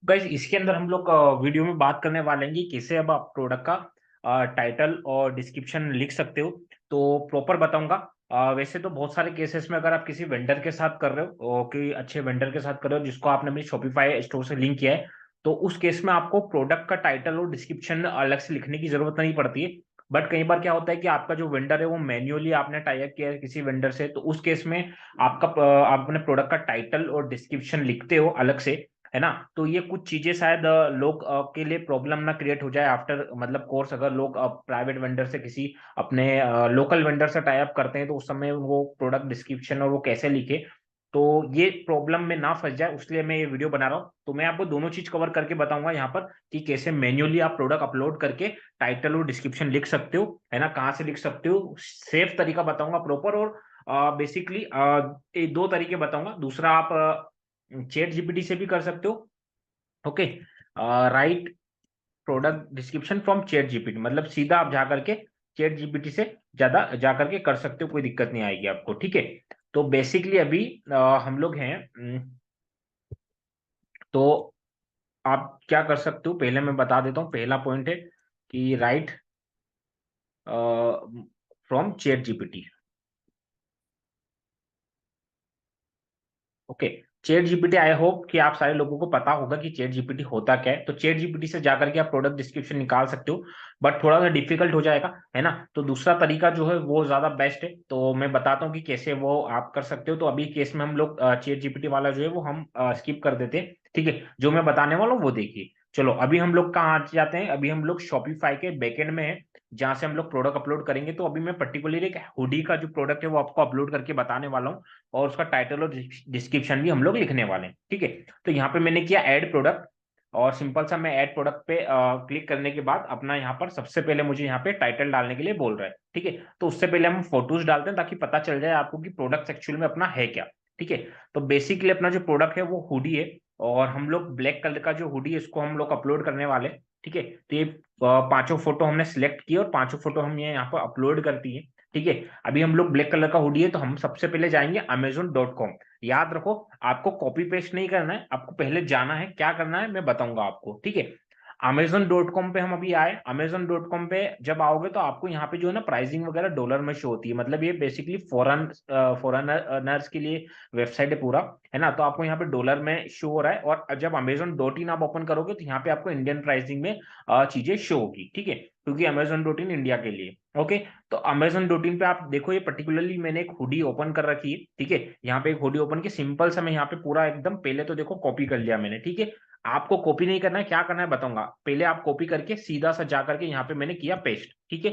Guys इसके अंदर हम लोग वीडियो में बात करने वाले हैं कि कैसे अब आप प्रोडक्ट का टाइटल और डिस्क्रिप्शन लिख सकते हो। तो प्रॉपर बताऊंगा। वैसे तो बहुत सारे केसेस में अगर आप किसी वेंडर के साथ कर रहे हो कि अच्छे वेंडर के साथ कर रहे हो जिसको आपने अपनी शॉपिफाई स्टोर से लिंक किया है, तो उस केस में आपको प्रोडक्ट का टाइटल और डिस्क्रिप्शन अलग से लिखने की जरूरत नहीं पड़ती है। बट कई बार क्या होता है कि आपका जो वेंडर है वो मैन्युअली आपने टाई अप किया है किसी वेंडर से, तो उस केस में आप अपने प्रोडक्ट का टाइटल और डिस्क्रिप्शन लिखते हो अलग से, है ना। तो ये कुछ चीजें शायद लोग के लिए प्रॉब्लम ना क्रिएट हो जाए आफ्टर मतलब कोर्स, अगर लोग प्राइवेट वेंडर से किसी अपने लोकल वेंडर से टाई अप करते हैं तो उस समय वो प्रोडक्ट डिस्क्रिप्शन और वो कैसे लिखे, तो ये प्रॉब्लम में ना फंस जाए उसलिए मैं ये वीडियो बना रहा हूँ। तो मैं आपको दोनों चीज कवर करके बताऊंगा यहाँ पर कि कैसे मैन्युअली आप प्रोडक्ट अपलोड करके टाइटल और डिस्क्रिप्शन लिख सकते हो, है ना, कहाँ से लिख सकते हो, सेफ तरीका बताऊंगा प्रॉपर। और बेसिकली दो तरीके बताऊंगा। दूसरा, आप चैट जीपीटी से भी कर सकते हो। Okay, right product description from chat GPT, मतलब सीधा आप जा करके चैट जीपीटी से ज्यादा जा करके कर सकते हो, कोई दिक्कत नहीं आएगी आपको, ठीक है। तो बेसिकली अभी हम लोग हैं। तो आप क्या कर सकते हो, पहले मैं बता देता हूँ। पहला पॉइंट है कि right from chat GPT. Okay, chat GPT, I hope कि आप सारे लोगों को पता होगा कि चैट जीपीटी होता क्या है। तो चैट जीपीटी से जाकर के आप प्रोडक्ट डिस्क्रिप्शन निकाल सकते हो, बट थोड़ा सा डिफिकल्ट हो जाएगा, है ना। तो दूसरा तरीका जो है वो ज्यादा बेस्ट है, तो मैं बताता हूँ कि कैसे वो आप कर सकते हो। तो अभी केस में हम लोग चैट जीपीटी वाला जो है वो हम स्किप कर देते हैं, ठीक है। जो मैं बताने वाला हूँ वो देखिए। चलो अभी हम लोग कहाँ आ जाते हैं, अभी हम लोग शॉपिफाई के बैकएंड में है जहां से हम लोग प्रोडक्ट अपलोड करेंगे। तो अभी मैं पर्टिकुलरली एक हुडी का जो प्रोडक्ट है वो आपको अपलोड करके बताने वाला हूँ, और उसका टाइटल और डिस्क्रिप्शन भी हम लोग लिखने वाले हैं, ठीक है। तो यहाँ पे मैंने किया ऐड प्रोडक्ट, और सिंपल सा मैं ऐड प्रोडक्ट पे क्लिक करने के बाद अपना यहाँ पर सबसे पहले मुझे यहाँ पे टाइटल डालने के लिए बोल रहा है, ठीक है। तो उससे पहले हम फोटोज डालते हैं ताकि पता चल जाए आपको कि प्रोडक्ट एक्चुअल में अपना है क्या, ठीक है। तो बेसिकली अपना जो प्रोडक्ट है वो हुडी है, और हम लोग ब्लैक कलर का जो हुडी है इसको हम लोग अपलोड करने वाले हैं, ठीक है। तो ये पांचों फोटो हमने सिलेक्ट किए और पांचों फोटो हम ये यहाँ पर अपलोड करती है, ठीक है। अभी हम लोग ब्लैक कलर का हुडी है तो हम सबसे पहले जाएंगे amazon.com। याद रखो, आपको कॉपी पेस्ट नहीं करना है, आपको पहले जाना है, क्या करना है मैं बताऊंगा आपको, ठीक है। amazon.com पे हम अभी आए। amazon.com पे जब आओगे तो आपको यहाँ पे जो है ना प्राइसिंग वगैरह डॉलर में शो होती है, मतलब ये बेसिकली फॉरेनर्स के लिए वेबसाइट है पूरा, है ना। तो आपको यहाँ पे डॉलर में शो हो रहा है, और जब amazon.in आप ओपन करोगे तो यहाँ पे आपको इंडियन प्राइसिंग में चीजें शो होगी, ठीक है, क्योंकि amazon.in इंडिया के लिए। ओके, तो amazon.in पे आप देखो, ये पर्टिकुलरली मैंने एक हुडी ओपन कर रखी है, ठीक है। यहाँ पे एक हुडी ओपन की सिंपल सा मैं यहाँ पे पूरा एकदम पहले तो देखो कॉपी कर लिया मैंने, ठीक है। आपको कॉपी नहीं करना है, क्या करना है बताऊंगा। पहले आप कॉपी करके सीधा सा जा करके यहाँ पे मैंने किया पेस्ट, ठीक है।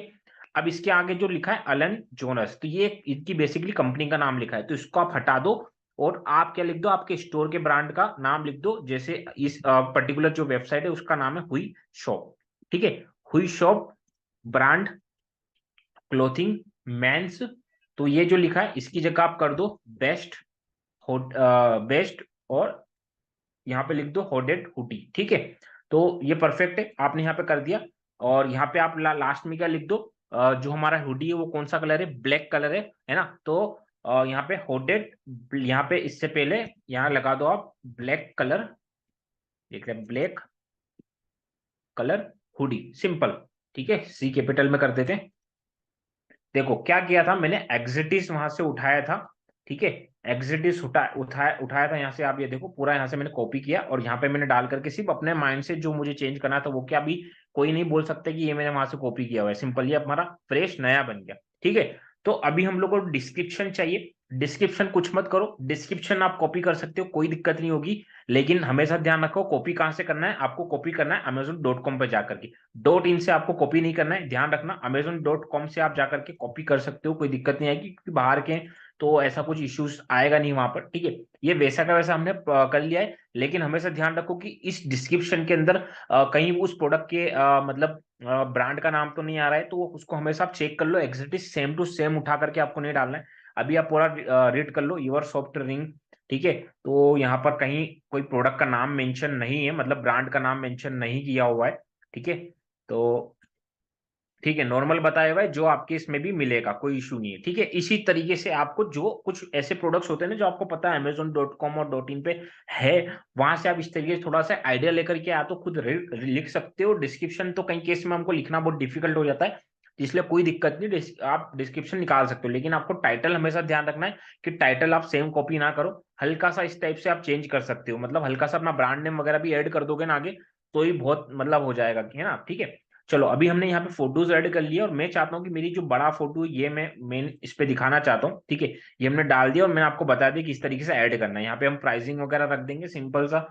अब इसके आगे जो लिखा है अलन जोनस, तो ये इनकी बेसिकली कंपनी का नाम लिखा है, तो इसको आप हटा दो और आप क्या लिख दो, आपके स्टोर के ब्रांड का नाम लिख दो। जैसे इस पर्टिकुलर जो वेबसाइट है उसका नाम है हुई शॉप, ठीक है। हुई शॉप ब्रांड क्लोथिंग मेंस। तो ये जो लिखा है इसकी जगह आप कर दो बेस्ट, बेस्ट, और यहाँ पे लिख दो होडेड हुडी, ठीक है। तो ये परफेक्ट है, आपने यहाँ पे कर दिया। और यहाँ पे आप लास्ट में क्या लिख दो, जो हमारा हुडी है वो कौन सा कलर है, ब्लैक कलर है ना। तो यहाँ पे होडेड, यहाँ पे इससे पहले यहाँ लगा दो आप ब्लैक कलर, लिख रहे ब्लैक कलर हुडी, सिंपल, ठीक है। सी कैपिटल में कर देते हैं। देखो क्या किया था मैंने, एग्जिटिस वहां से उठाया था, ठीक है। एग्जिटिस उठाया था यहाँ से, आप ये देखो पूरा यहाँ से मैंने कॉपी किया और यहाँ पे मैंने डाल करके सिर्फ अपने माइंड से जो मुझे चेंज करना था वो क्या, अभी कोई नहीं बोल सकते कि ये मैंने वहां से कॉपी किया हुआ है, सिंपल ये हमारा फ्रेश नया बन गया, ठीक है। तो अभी हम लोग को डिस्क्रिप्शन चाहिए। डिस्क्रिप्शन कुछ मत करो, डिस्क्रिप्शन आप कॉपी कर सकते हो, कोई दिक्कत नहीं होगी। लेकिन हमेशा ध्यान रखो कॉपी कहां से करना है, आपको कॉपी करना है amazon.com पे जाकर के। .in से आपको कॉपी नहीं करना है, ध्यान रखना। amazon.com से आप जाकर के कॉपी कर सकते हो, कोई दिक्कत नहीं आएगी, क्योंकि बाहर के हैं, तो ऐसा कुछ इश्यूज आएगा नहीं वहां पर, ठीक है। ये वैसा का वैसा हमने कर लिया है, लेकिन हमेशा ध्यान रखो कि इस डिस्क्रिप्शन के अंदर कहीं उस प्रोडक्ट के मतलब ब्रांड का नाम तो नहीं आ रहा है, तो उसको हमेशा आप चेक कर लो, एग्जैक्टली सेम टू सेम उठा करके आपको नहीं डालना है। अभी आप पूरा रीड कर लो, योर सॉफ्ट रिंग, ठीक है। तो यहाँ पर कहीं कोई प्रोडक्ट का नाम मेंशन नहीं है, मतलब ब्रांड का नाम मेंशन नहीं किया हुआ है, ठीक है। तो ठीक है, नॉर्मल बताया हुआ है, जो आपके इसमें भी मिलेगा, कोई इशू नहीं है। ठीक है, इसी तरीके से आपको जो कुछ ऐसे प्रोडक्ट्स होते हैं ना जो आपको पता है Amazon.com और .in पे है, वहां से आप इस तरीके से थोड़ा सा आइडिया लेकर के या तो खुद लिख सकते हो। डिस्क्रिप्शन तो कई केस में हमको लिखना बहुत डिफिकल्ट हो जाता है, इसलिए कोई दिक्कत नहीं, आप डिस्क्रिप्शन निकाल सकते हो। लेकिन आपको टाइटल हमेशा ध्यान रखना है कि टाइटल आप सेम कॉपी ना करो, हल्का सा इस टाइप से आप चेंज कर सकते हो, मतलब हल्का सा अपना ब्रांड नेम वगैरह भी ऐड कर दोगे ना आगे, तो ही बहुत मतलब हो जाएगा, है ना। ठीक है, चलो अभी हमने यहाँ पे फोटोज ऐड कर लिया, और मैं चाहता हूँ कि मेरी जो बड़ा फोटो ये मैं मेन इस पे दिखाना चाहता हूँ। ठीक है, ये हमने डाल दिया, और मैंने आपको बता दिया कि इस तरीके से ऐड करना है। यहाँ पे हम प्राइसिंग वगैरह रख देंगे सिंपल सा,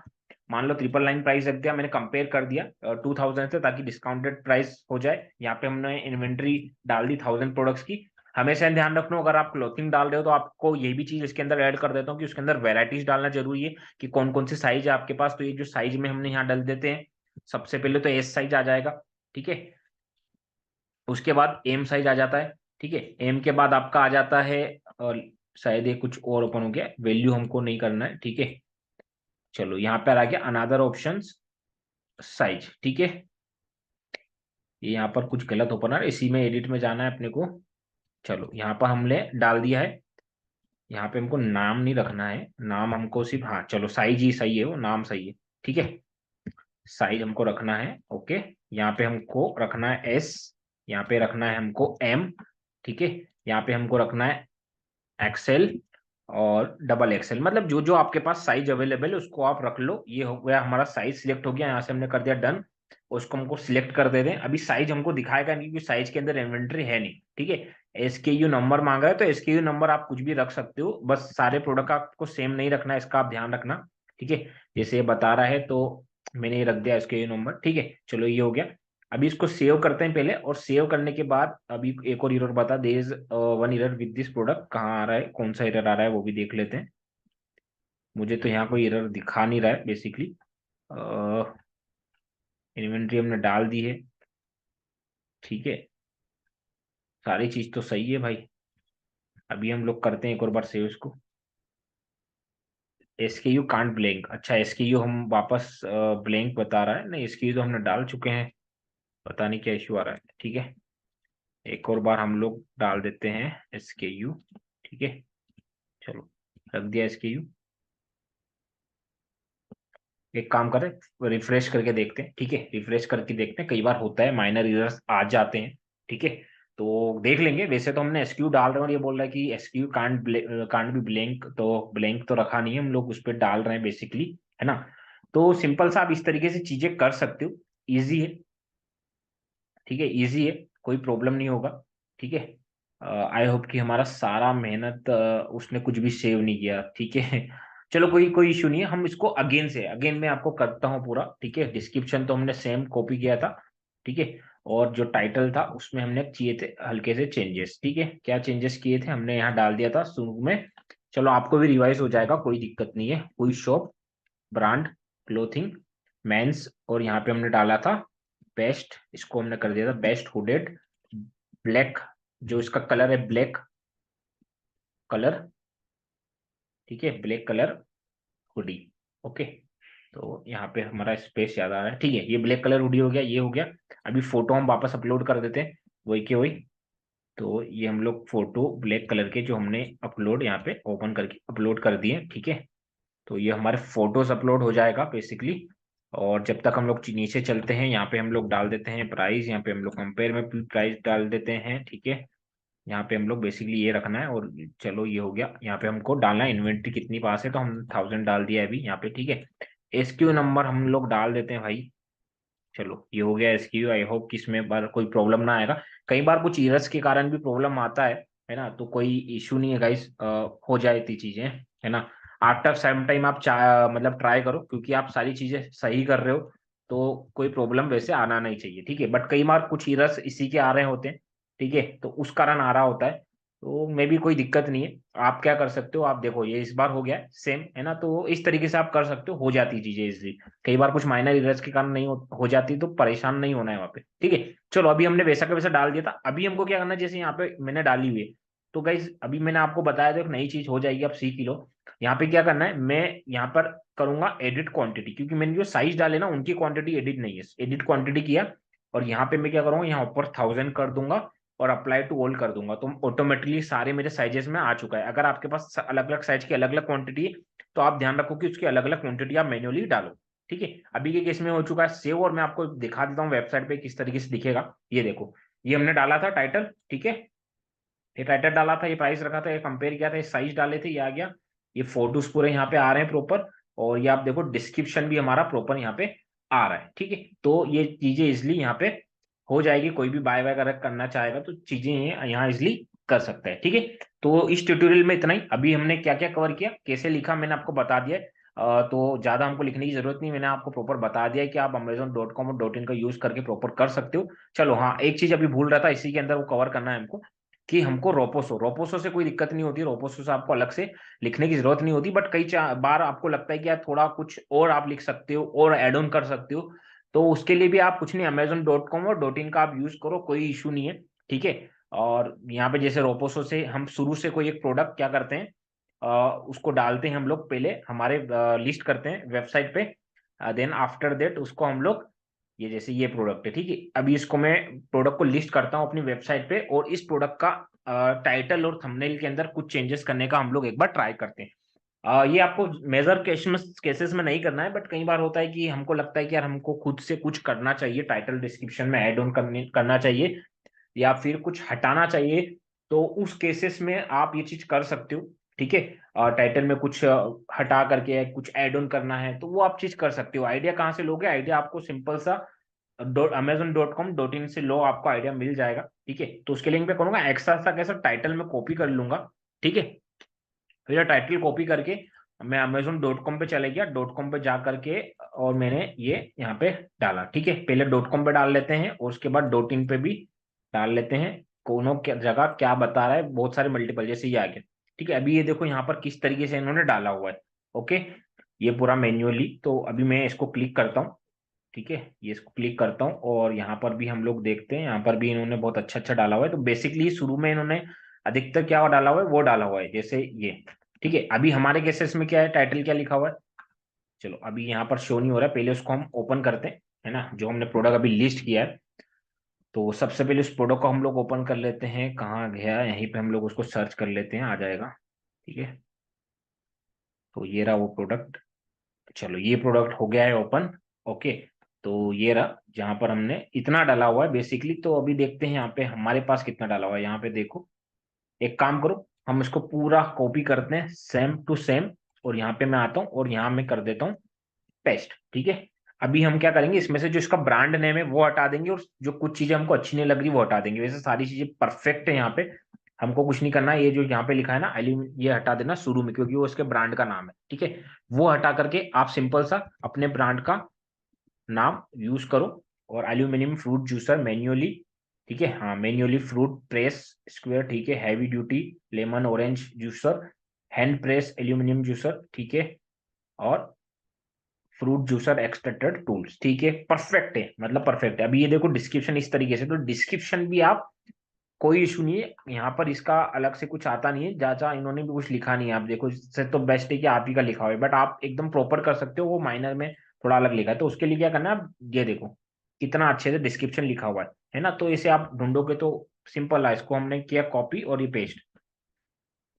मान लो 999 प्राइस रख दिया, मैंने कंपेयर कर दिया 2000 से, ताकि डिस्काउंटेड प्राइस हो जाए। यहाँ पे हमने इन्वेंट्री डाल दी 1000 प्रोडक्ट्स की। हमेशा ध्यान रखना, अगर आप क्लोथिंग डाल रहे हो तो आपको ये भी चीज इसके अंदर ऐड कर देता हूँ कि उसके अंदर वेराइटीज डालना जरूरी है, कि कौन कौन सी साइज है आपके पास। तो ये जो साइज में हमने यहाँ डाल देते हैं, सबसे पहले तो एस साइज आ जाएगा। ठीक है, उसके बाद एम साइज आ जाता है। ठीक है, एम के बाद आपका आ जाता है, और शायद ये कुछ और ओपन हो गया, वैल्यू हमको नहीं करना है। ठीक है, चलो यहाँ पर आ गया अनदर ऑप्शंस, साइज। ठीक है, ये यहाँ पर कुछ गलत ओपन आ रहा है, इसी में एडिट में जाना है अपने को। चलो यहाँ पर हमने डाल दिया है, यहाँ पे हमको नाम नहीं रखना है, नाम हमको सिर्फ, हाँ चलो साइज ही सही है, वो नाम सही है। ठीक है, साइज हमको रखना है, ओके। यहाँ पे हमको रखना है एस, यहाँ पे रखना है हमको एम। ठीक है, यहाँ पे हमको रखना है एक्सेल और डबल एक्सेल, मतलब जो जो आपके पास साइज अवेलेबल है उसको आप रख लो। ये हो गया हमारा साइज सिलेक्ट हो गया, यहाँ से हमने कर दिया डन। उसको हमको सिलेक्ट कर दे दें। अभी साइज हमको दिखाएगा नहीं, क्योंकि साइज के अंदर इन्वेंट्री है नहीं। ठीक है, एसकेयू नंबर मांग रहा है, तो एसकेयू नंबर आप कुछ भी रख सकते हो, बस सारे प्रोडक्ट आपको सेम नहीं रखना है, इसका आप ध्यान रखना। ठीक है, जैसे ये बता रहा है तो मैंने ये रख दिया एसकेयू नंबर। ठीक है, चलो ये हो गया। अभी इसको सेव करते हैं पहले, और सेव करने के बाद अभी एक और एरर बता, there is one error with this product, कहाँ आ रहा है, कौन सा एरर आ रहा है वो भी देख लेते हैं। मुझे तो यहाँ कोई एरर दिखा नहीं रहा है बेसिकली। इन्वेंट्री हमने डाल दी है, ठीक है, सारी चीज तो सही है भाई। अभी हम लोग करते हैं एक और बार सेव इसको। एसकेयू कांट ब्लैंक, अच्छा एसकेयू हम वापस ब्लैंक बता रहा है, नहीं एसकेयू तो हमने डाल चुके हैं, पता नहीं क्या इशू आ रहा है। ठीक है, एक और बार हम लोग डाल देते हैं एसकेयू। ठीक है, चलो रख दिया एसकेयू। एक काम करें, रिफ्रेश करके देखते हैं। ठीक है, रिफ्रेश करके देखते हैं, कई बार होता है माइनर एरर्स आ जाते हैं। ठीक है, तो देख लेंगे। वैसे तो हमने एसक्यू डाल रहे हैं, और ये बोल रहा है कि एसक्यू कांट बी ब्लैंक, तो ब्लैंक तो रखा नहीं है, हम लोग उस पर डाल रहे हैं बेसिकली, है ना। तो सिंपल सा आप इस तरीके से चीजें कर सकते हो, इजी है। ठीक है, इजी है, कोई प्रॉब्लम नहीं होगा। ठीक है, आई होप कि हमारा सारा मेहनत उसने कुछ भी सेव नहीं किया। ठीक है, चलो कोई कोई इशू नहीं है, हम इसको अगेन मैं आपको करता हूँ पूरा। ठीक है, डिस्क्रिप्शन तो हमने सेम कॉपी किया था। ठीक है, और जो टाइटल था उसमें हमने किए थे हल्के से चेंजेस। ठीक है, क्या चेंजेस किए थे, हमने यहाँ डाल दिया था शुरू में। चलो आपको भी रिवाइज हो जाएगा, कोई दिक्कत नहीं है। कोई शॉप, ब्रांड, क्लोथिंग, मेंस, और यहाँ पे हमने डाला था बेस्ट, इसको हमने कर दिया था बेस्ट हुडेड ब्लैक, जो इसका कलर है ब्लैक कलर। ठीक है, ब्लैक कलर हुडी, ओके। तो यहाँ पे हमारा स्पेस ज्यादा आ रहा है। ठीक है, ये ब्लैक कलर हुडी हो गया, ये हो गया। अभी फोटो हम वापस अपलोड कर देते हैं, वही के वही। तो ये हम लोग फोटो ब्लैक कलर के जो हमने अपलोड यहाँ पे ओपन करके अपलोड कर दिए। ठीक है, तो ये हमारे फोटोज अपलोड हो जाएगा बेसिकली। और जब तक हम लोग नीचे चलते हैं, यहाँ पे हम लोग डाल देते हैं प्राइस, यहाँ पे हम लोग कंपेयर में प्राइस डाल देते हैं। ठीक है, यहाँ पे हम लोग बेसिकली ये रखना है, और चलो ये हो गया। यहाँ पे हमको डालना है इन्वेंट्री कितनी पास है, तो हम 1000 डाल दिया है अभी यहाँ पे। ठीक है, एसक्यू नंबर हम लोग डाल देते हैं भाई। चलो ये हो गया एसक्यू, आई होप कि इसमें बार कोई प्रॉब्लम ना आएगा। कई बार कुछ इरर्स के कारण भी प्रॉब्लम आता है ना, तो कोई इशू नहीं है गाइस, हो जाती चीजें, है ना। आफ्टर सम टाइम आप मतलब ट्राई करो, क्योंकि आप सारी चीजें सही कर रहे हो, तो कोई प्रॉब्लम वैसे आना नहीं चाहिए। ठीक है, बट कई बार कुछ इरर्स इसी के आ रहे होते हैं। ठीक है, तो उस कारण आ रहा होता है, तो मे भी कोई दिक्कत नहीं है। आप क्या कर सकते हो, आप देखो ये इस बार हो गया सेम, है ना, तो इस तरीके से आप कर सकते हो जाती चीजें इजली। कई बार कुछ माइनर इरर्स के कारण नहीं हो जाती, तो परेशान नहीं होना है वहां पे। ठीक है, चलो अभी हमने वैसा का वैसा डाल दिया था। अभी हमको क्या करना है, जैसे यहाँ पे मैंने डाली हुई है, तो गाइज अभी मैंने आपको बताया था एक नई चीज हो जाएगी, आप सीख ही लो। यहाँ पे क्या करना है, मैं यहाँ पर करूंगा एडिट क्वांटिटी, क्योंकि मैंने जो साइज डाले ना उनकी क्वांटिटी एडिट नहीं है, एडिट क्वांटिटी किया। और यहाँ पे मैं क्या करूँगा, यहाँ ऊपर 1000 कर दूंगा और अप्लाई टू ऑल कर दूंगा, तो ऑटोमेटिकली सारे मेरे साइजेस में आ चुका है। अगर आपके पास अलग अलग साइज की अलग अलग क्वांटिटी है तो आप ध्यान रखो कि उसकी अलग अलग क्वांटिटी आप मैन्युअली डालो। ठीक है, अभी के केस में हो चुका है सेव, और मैं आपको दिखा देता हूँ वेबसाइट पे किस तरीके से दिखेगा। ये देखो, ये हमने डाला था टाइटल, ठीक है, ये टाइटल डाला था, ये प्राइस रखा था, ये कंपेयर किया था, ये साइज डाले थे, ये आ गया, ये फोटोज पूरे यहाँ पे आ रहे हैं प्रॉपर, और ये आप देखो डिस्क्रिप्शन भी हमारा प्रॉपर यहाँ पे आ रहा है। ठीक है, तो ये चीजें इजिली यहाँ पे हो जाएगी, कोई भी बाय बाय अगर करना चाहेगा तो चीजें यहाँ इजिली कर सकता है। ठीक है, तो इस ट्यूटोरियल में इतना ही। अभी हमने क्या क्या कवर किया, कैसे लिखा, मैंने आपको बता दिया है। तो ज्यादा हमको लिखने की जरूरत नहीं, मैंने आपको प्रॉपर बता दिया है कि आप amazon.com और डॉट इन का यूज करके प्रॉपर कर सकते हो। चलो हाँ, एक चीज अभी भूल रहा था, इसी के अंदर वो कवर करना है हमको, कि हमको रोपोसो रोपोसो से कोई दिक्कत नहीं होती, रोपोसो से आपको अलग से लिखने की जरूरत नहीं होती, बट कई बार आपको लगता है कि यार थोड़ा कुछ और आप लिख सकते हो और एड ऑन कर सकते हो, तो उसके लिए भी आप कुछ नहीं, amazon.com और डॉट इन का आप यूज करो, कोई इशू नहीं है। ठीक है, और यहाँ पे जैसे रोपोसो से हम शुरू से कोई एक प्रोडक्ट क्या करते हैं, उसको डालते हैं हम लोग, पहले हमारे लिस्ट करते हैं वेबसाइट पे, देन आफ्टर दैट उसको हम लोग, ये जैसे ये प्रोडक्ट है, ठीक है, अभी इसको मैं प्रोडक्ट को लिस्ट करता हूँ अपनी वेबसाइट पे, और इस प्रोडक्ट का टाइटल और थंबनेल के अंदर कुछ चेंजेस करने का हम लोग एक बार ट्राई करते हैं। ये आपको मेजर केसेस में नहीं करना है, बट कई बार होता है कि हमको लगता है कि यार हमको खुद से कुछ करना चाहिए, टाइटल डिस्क्रिप्शन में ऐड ऑन करना चाहिए, या फिर कुछ हटाना चाहिए, तो उस केसेस में आप ये चीज कर सकते हो। ठीक है, टाइटल में कुछ हटा करके कुछ ऐड ऑन करना है तो वो आप चीज कर सकते हो। आइडिया कहाँ से लोगे, आइडिया आपको सिंपल सा amazon.com.in से लो, आपको आइडिया मिल जाएगा। ठीक है, तो उसके लिंक पे करूंगा एक्स्ट्रा सा कैसा टाइटल में कॉपी कर लूंगा। ठीक है, फिर टाइटल कॉपी करके मैं amazon.com पे चले गया, डॉट कॉम पे जा करके और मैंने ये यहाँ पे डाला। ठीक है, पहले डॉट कॉम पे डाल लेते हैं और उसके बाद डॉट इन पे भी डाल लेते हैं, कोनो क्या जगह क्या बता रहा है, बहुत सारे मल्टीपल, जैसे ये आ गया। ठीक है, अभी ये देखो यहाँ पर किस तरीके से इन्होंने डाला हुआ है। ओके, ये पूरा मैन्युअली, तो अभी मैं इसको क्लिक करता हूँ। ठीक है, ये इसको क्लिक करता हूँ और यहाँ पर भी हम लोग देखते हैं, यहाँ पर भी इन्होंने बहुत अच्छा अच्छा डाला हुआ है। तो बेसिकली शुरू में इन्होंने अधिकतर क्या डाला हुआ है, वो डाला हुआ है, जैसे ये। ठीक है, अभी हमारे केसेस में क्या है, टाइटल क्या लिखा हुआ है, चलो अभी यहाँ पर शो नहीं हो रहा है, पहले उसको हम ओपन करते हैं, है ना, जो हमने प्रोडक्ट अभी लिस्ट किया है। तो सबसे पहले उस प्रोडक्ट को हम लोग ओपन कर लेते हैं, कहाँ गया, यहीं पे हम लोग उसको सर्च कर लेते हैं, आ जाएगा। ठीक है, तो ये रहा वो प्रोडक्ट, चलो ये प्रोडक्ट हो गया है ओपन। ओके, तो ये रहा जहां पर हमने इतना डाला हुआ है बेसिकली। तो अभी देखते हैं यहाँ पे हमारे पास कितना डाला हुआ है, यहाँ पे देखो, एक काम करो, हम इसको पूरा कॉपी करते हैं सेम टू सेम, और यहाँ पे मैं आता हूँ और यहाँ मैं कर देता हूँ पेस्ट। ठीक है, अभी हम क्या करेंगे, इसमें से जो इसका ब्रांड नेम है वो हटा देंगे, और जो कुछ चीजें हमको अच्छी नहीं लग रही वो हटा देंगे। वैसे सारी चीजें परफेक्ट है यहाँ पे, हमको कुछ नहीं करना है। ये जो यहाँ पे लिखा है ना ये हटा देना शुरू में, क्योंकि वो उसके ब्रांड का नाम है। ठीक है, वो हटा करके आप सिंपल सा अपने ब्रांड का नाम यूज करो, और एल्यूमिनियम फ्रूट जूसर मैन्युअली। ठीक है, हाँ मैन्युअली फ्रूट प्रेस स्क्वायर, ठीक है, heavy duty lemon orange juicer, hand press aluminium juicer, ठीक है, और फ्रूट जूसर एक्सट्रैक्टेड टूल्स। ठीक है, परफेक्ट है, मतलब परफेक्ट है। अभी ये देखो डिस्क्रिप्शन इस तरीके से, तो डिस्क्रिप्शन भी आप, कोई इशू नहीं है यहाँ पर, इसका अलग से कुछ आता नहीं है, जहाँ इन्होंने भी कुछ लिखा नहीं है, आप देखो इससे तो बेस्ट है कि आप ही का लिखा हुआ है, बट आप एकदम प्रॉपर कर सकते हो, वो माइनर में थोड़ा अलग लिखा है, तो उसके लिए क्या करना है, आप ये देखो कितना अच्छे से डिस्क्रिप्शन लिखा हुआ है ना, तो इसे आप ढूंढोगे तो सिंपल है, इसको हमने किया कॉपी और ये पेस्ट।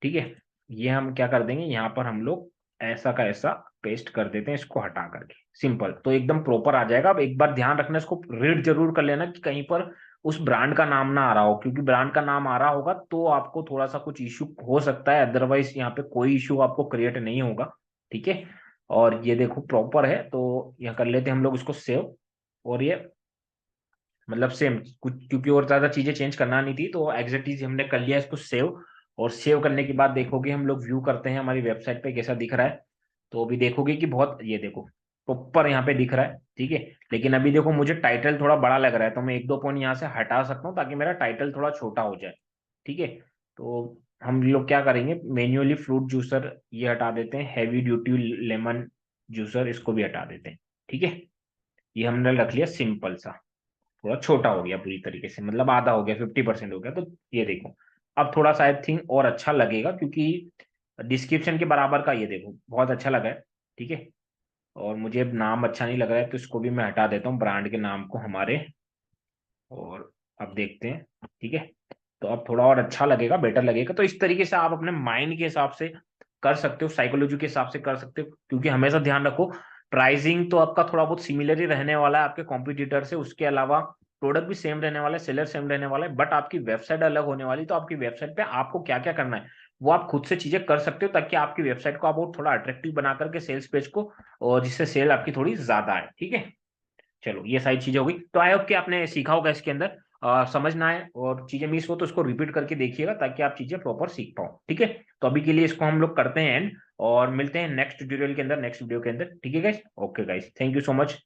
ठीक है, ये हम क्या कर देंगे, यहाँ पर हम लोग ऐसा का ऐसा पेस्ट कर देते हैं, इसको हटा करके सिंपल, तो एकदम प्रॉपर आ जाएगा। अब एक बार ध्यान रखना, इसको रीड जरूर कर लेना कि कहीं पर उस ब्रांड का नाम ना आ रहा हो, क्योंकि ब्रांड का नाम आ रहा होगा तो आपको थोड़ा सा कुछ इशू हो सकता है, अदरवाइज यहाँ पे कोई इशू आपको क्रिएट नहीं होगा। ठीक है, और ये देखो प्रॉपर है, तो यह कर लेते हैं हम लोग इसको सेव, और ये मतलब सेम कुछ, क्योंकि और ज्यादा चीजें चेंज करना नहीं थी, तो एग्जैक्ट चीज हमने कर लिया इसको सेव। और सेव करने के बाद देखोगे, हम लोग व्यू करते हैं हमारी वेबसाइट पे कैसा दिख रहा है, तो अभी देखोगे कि बहुत, ये देखो प्रॉपर यहाँ पे दिख रहा है। ठीक है, लेकिन अभी देखो मुझे टाइटल थोड़ा बड़ा लग रहा है, तो मैं एक दो पॉइंट यहाँ से हटा सकता हूँ ताकि मेरा टाइटल थोड़ा छोटा हो जाए। ठीक है, तो हम लोग क्या करेंगे, मैन्युअली फ्रूट जूसर ये हटा देते हैं, हैवी ड्यूटी लेमन जूसर इसको भी हटा देते हैं। ठीक है, ये हमने रख लिया सिंपल सा, थोड़ा छोटा हो गया पूरी तरीके से, मतलब आधा हो गया, 50% हो गया, तो ये देखो अब थोड़ा सा आई थिंक और अच्छा लगेगा, क्योंकि डिस्क्रिप्शन के बराबर का, ये देखो बहुत अच्छा लगा है। ठीक है, और मुझे अब नाम अच्छा नहीं लग रहा है, तो इसको भी मैं हटा देता हूँ, ब्रांड के नाम को हमारे और अब देखते हैं, ठीक है। तो अब थोड़ा और अच्छा लगेगा, बेटर लगेगा। तो इस तरीके से आप अपने माइंड के हिसाब से कर सकते हो, साइकोलॉजी के हिसाब से कर सकते हो, क्योंकि हमेशा ध्यान रखो प्राइसिंग तो आपका थोड़ा बहुत सिमिलर ही रहने वाला है आपके कॉम्पिटिटर से। उसके अलावा प्रोडक्ट भी सेम रहने वाला है, सेलर सेम रहने वाला है, बट आपकी वेबसाइट अलग होने वाली। तो आपकी वेबसाइट पे आपको क्या क्या करना है वो आप खुद से चीजें कर सकते हो, ताकि आपकी वेबसाइट को आप और थोड़ा अट्रैक्टिव बना करके सेल्स पेज को, और जिससे सेल आपकी थोड़ी ज्यादा है, ठीक है। चलो ये सारी चीजें हो गई। तो आई होप कि आपने सीखा होगा इसके अंदर। समझना है और चीजें मिस हो तो इसको रिपीट करके देखिएगा, ताकि आप चीजें प्रॉपर सीख पाओ, ठीक है। तो अभी के लिए इसको हम लोग करते हैं एंड, और मिलते हैं नेक्स्ट ट्यूटोरियल के अंदर, नेक्स्ट वीडियो के अंदर, ठीक है guys. Okay guys, thank you so much.